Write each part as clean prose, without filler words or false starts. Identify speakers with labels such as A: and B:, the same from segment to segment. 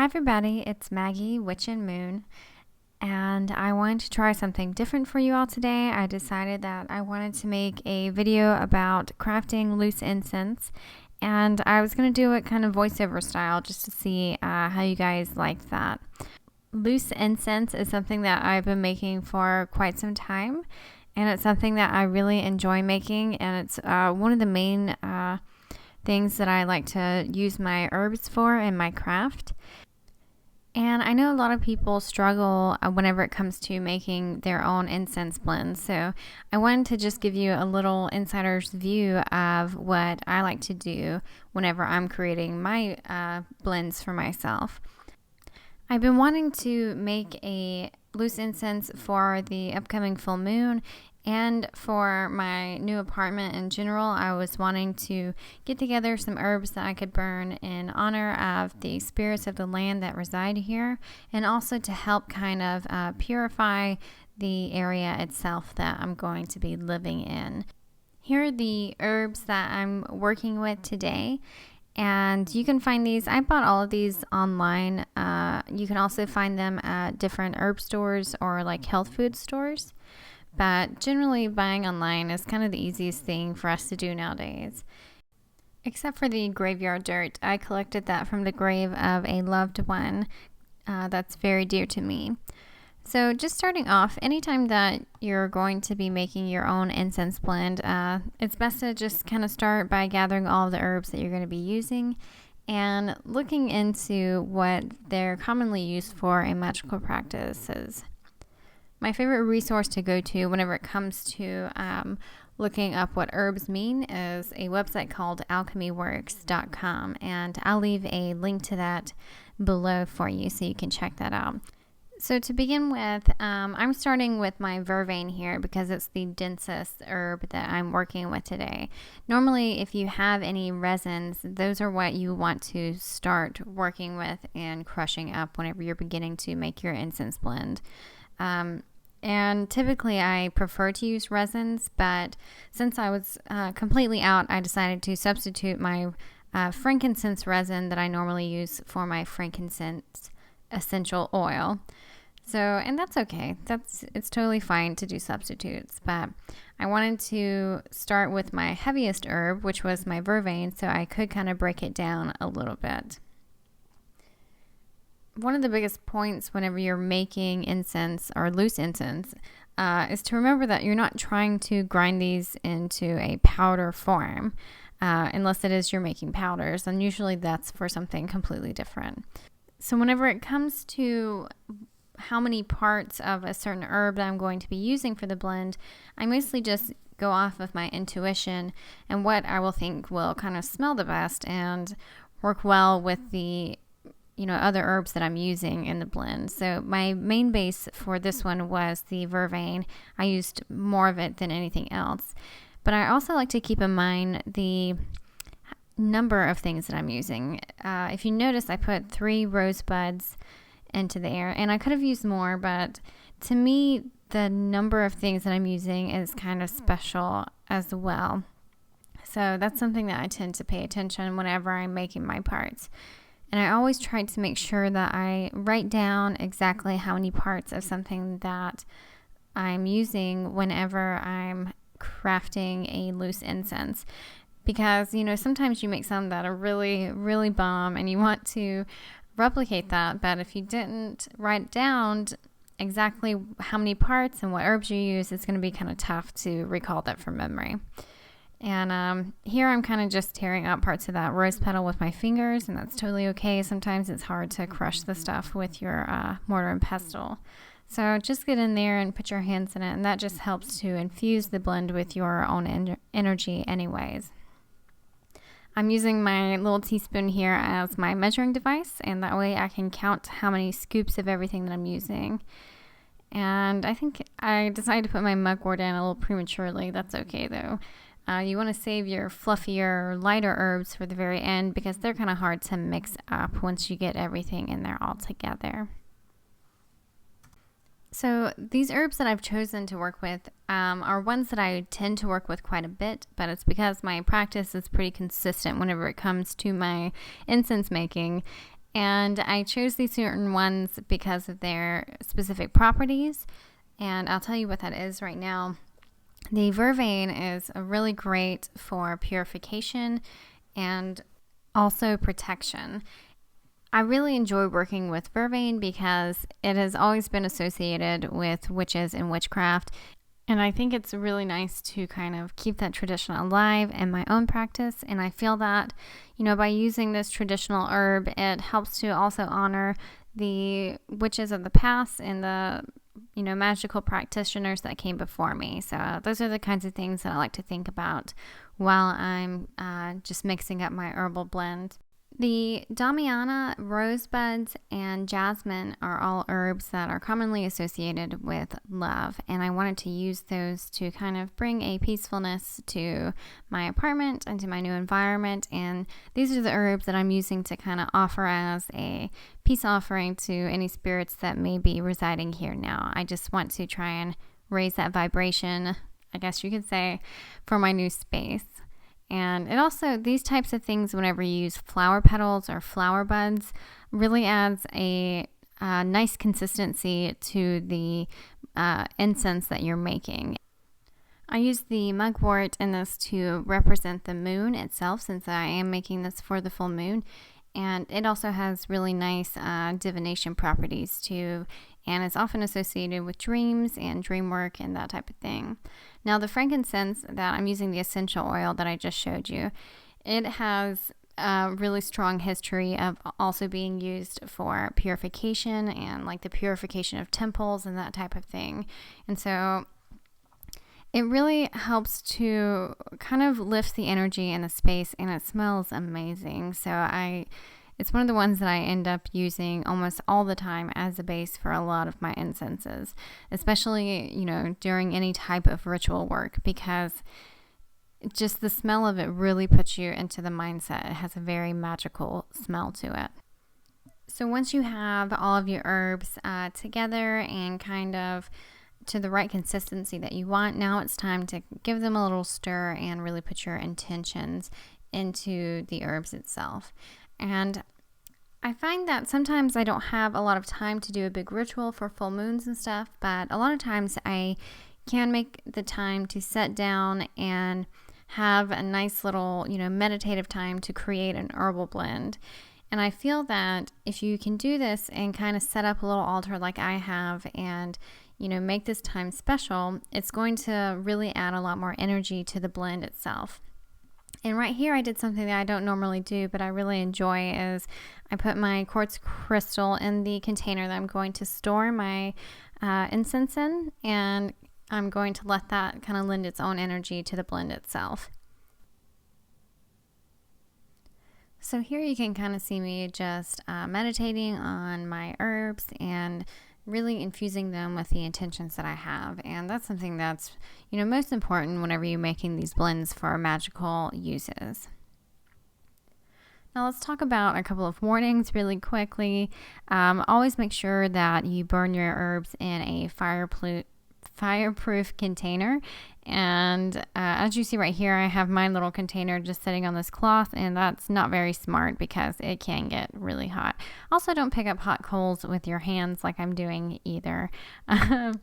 A: everybody, it's Maggie, Witch and Moon, and I wanted to try something different for you all today. I decided that I wanted to make a video about crafting loose incense, and I was going to do it kind of voiceover style just to see how you guys like that. Loose incense is something that I've been making for quite some time, and it's something that I really enjoy making, and it's one of the main things that I like to use my herbs for in my craft. And I know a lot of people struggle whenever it comes to making their own incense blends. So I wanted to just give you a little insider's view of what I like to do whenever I'm creating my blends for myself. I've been wanting to make a loose incense for the upcoming full moon and for my new apartment in general. I was wanting to get together some herbs that I could burn in honor of the spirits of the land that reside here, and also to help kind of purify the area itself that I'm going to be living in. Here are the herbs that I'm working with today. And you can find these, I bought all of these online. You can also find them at different herb stores or like health food stores. But generally buying online is kind of the easiest thing for us to do nowadays. Except for the graveyard dirt. I collected that from the grave of a loved one that's very dear to me. So just starting off, anytime that you're going to be making your own incense blend, it's best to just kind of start by gathering all of the herbs that you're going to be using and looking into what they're commonly used for in magical practices. My favorite resource to go to whenever it comes to looking up what herbs mean is a website called alchemyworks.com, and I'll leave a link to that below for you so you can check that out. So to begin with, I'm starting with my vervain here because it's the densest herb that I'm working with today. Normally, if you have any resins, those are what you want to start working with and crushing up whenever you're beginning to make your incense blend. And typically I prefer to use resins, but since I was completely out, I decided to substitute my frankincense resin that I normally use for my frankincense essential oil. So, and that's okay. It's totally fine to do substitutes, but I wanted to start with my heaviest herb, which was my vervain, so I could kind of break it down a little bit. One of the biggest points whenever you're making incense or loose incense is to remember that you're not trying to grind these into a powder form, unless it is you're making powders, and usually that's for something completely different. So whenever it comes to how many parts of a certain herb that I'm going to be using for the blend, I mostly just go off of my intuition and what I will think will kind of smell the best and work well with the other herbs that I'm using in the blend. So my main base for this one was the vervain. I used more of it than anything else. But I also like to keep in mind the number of things that I'm using. If you notice, I put 3 rosebuds into there, and I could have used more, but to me, the number of things that I'm using is kind of special as well. So that's something that I tend to pay attention whenever I'm making my parts. And I always try to make sure that I write down exactly how many parts of something that I'm using whenever I'm crafting a loose incense. Because, sometimes you make some that are really, really bomb and you want to replicate that. But if you didn't write down exactly how many parts and what herbs you use, it's going to be kind of tough to recall that from memory. And here I'm kind of just tearing out parts of that rose petal with my fingers, and that's totally okay. Sometimes it's hard to crush the stuff with your mortar and pestle. So just get in there and put your hands in it, and that just helps to infuse the blend with your own energy anyways. I'm using my little teaspoon here as my measuring device, and that way I can count how many scoops of everything that I'm using. And I think I decided to put my mugwort in a little prematurely. That's okay though. You want to save your fluffier, lighter herbs for the very end because they're kind of hard to mix up once you get everything in there all together. So these herbs that I've chosen to work with are ones that I tend to work with quite a bit, but it's because my practice is pretty consistent whenever it comes to my incense making. And I chose these certain ones because of their specific properties. And I'll tell you what that is right now. The vervain is really great for purification and also protection. I really enjoy working with vervain because it has always been associated with witches and witchcraft. And I think it's really nice to kind of keep that tradition alive in my own practice. And I feel that, by using this traditional herb, it helps to also honor the witches of the past and the, magical practitioners that came before me. So those are the kinds of things that I like to think about while I'm just mixing up my herbal blend. The Damiana, rosebuds, and jasmine are all herbs that are commonly associated with love, and I wanted to use those to kind of bring a peacefulness to my apartment and to my new environment, and these are the herbs that I'm using to kind of offer as a peace offering to any spirits that may be residing here now. I just want to try and raise that vibration, I guess you could say, for my new space. And it also, these types of things, whenever you use flower petals or flower buds, really adds a nice consistency to the incense that you're making. I use the mugwort in this to represent the moon itself, since I am making this for the full moon. And it also has really nice divination properties too, and is often associated with dreams and dream work and that type of thing. Now, the frankincense that I'm using, the essential oil that I just showed you, it has a really strong history of also being used for purification and like the purification of temples and that type of thing. And so it really helps to kind of lift the energy in the space, and it smells amazing. So it's one of the ones that I end up using almost all the time as a base for a lot of my incenses, especially, during any type of ritual work, because just the smell of it really puts you into the mindset. It has a very magical smell to it. So once you have all of your herbs together and kind of to the right consistency that you want, now it's time to give them a little stir and really put your intentions into the herbs itself. And I find that sometimes I don't have a lot of time to do a big ritual for full moons and stuff, but a lot of times I can make the time to sit down and have a nice little, meditative time to create an herbal blend. And I feel that if you can do this and kind of set up a little altar like I have and, make this time special, it's going to really add a lot more energy to the blend itself. And right here I did something that I don't normally do, but I really enjoy, is I put my quartz crystal in the container that I'm going to store my incense in, and I'm going to let that kind of lend its own energy to the blend itself. So here you can kind of see me just meditating on my herbs and really infusing them with the intentions that I have. And that's something that's, most important whenever you're making these blends for magical uses. Now let's talk about a couple of warnings really quickly. Always make sure that you burn your herbs in a fireproof container. And as you see right here, I have my little container just sitting on this cloth, and that's not very smart because it can get really hot. Also, don't pick up hot coals with your hands like I'm doing either. I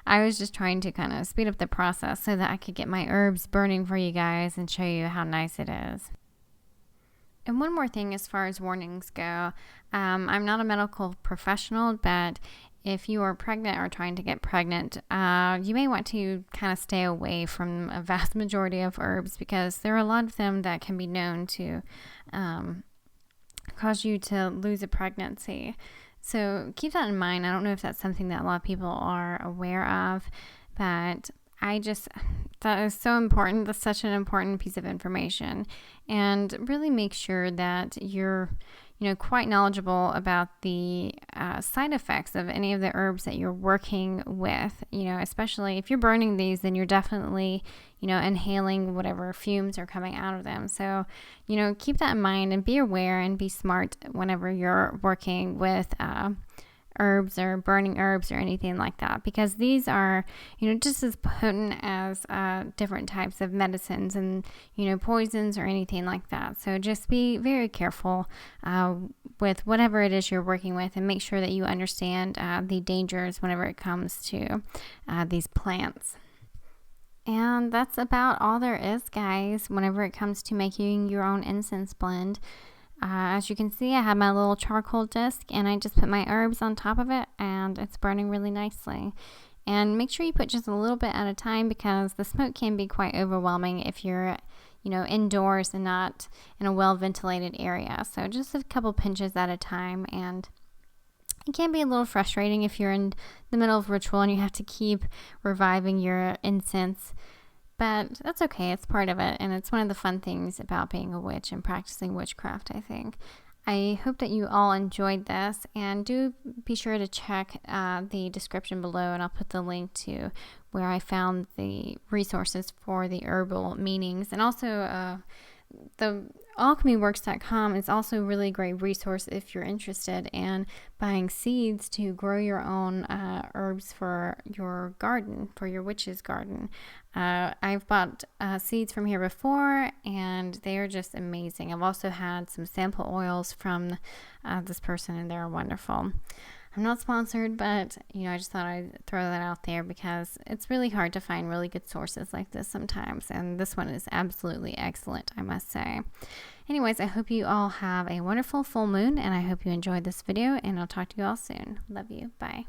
A: was just trying to kind of speed up the process so that I could get my herbs burning for you guys and show you how nice it is. And one more thing as far as warnings go, I'm not a medical professional, but if you are pregnant or trying to get pregnant, you may want to kind of stay away from a vast majority of herbs, because there are a lot of them that can be known to cause you to lose a pregnancy. So keep that in mind. I don't know if that's something that a lot of people are aware of, but that is so important. That's such an important piece of information. And really make sure that you're quite knowledgeable about the side effects of any of the herbs that you're working with. Especially if you're burning these, then you're definitely, inhaling whatever fumes are coming out of them. So, keep that in mind and be aware and be smart whenever you're working with herbs or burning herbs or anything like that, because these are, just as potent as different types of medicines and, poisons or anything like that. So just be very careful with whatever it is you're working with, and make sure that you understand the dangers whenever it comes to these plants. And that's about all there is, guys, whenever it comes to making your own incense blend. As you can see, I have my little charcoal disc, and I just put my herbs on top of it, and it's burning really nicely. And make sure you put just a little bit at a time, because the smoke can be quite overwhelming if you're, indoors and not in a well-ventilated area. So just a couple pinches at a time, and it can be a little frustrating if you're in the middle of ritual and you have to keep reviving your incense. But that's okay. It's part of it. And it's one of the fun things about being a witch and practicing witchcraft, I think. I hope that you all enjoyed this. And do be sure to check the description below. And I'll put the link to where I found the resources for the herbal meanings. And also the alchemyworks.com is also a really great resource if you're interested in buying seeds to grow your own herbs for your garden, for your witch's garden. I've bought seeds from here before, and they are just amazing. I've also had some sample oils from this person, and they're wonderful. I'm not sponsored, but I just thought I'd throw that out there, because it's really hard to find really good sources like this sometimes, and this one is absolutely excellent, I must say. Anyways, I hope you all have a wonderful full moon, and I hope you enjoyed this video, and I'll talk to you all soon. Love you. Bye.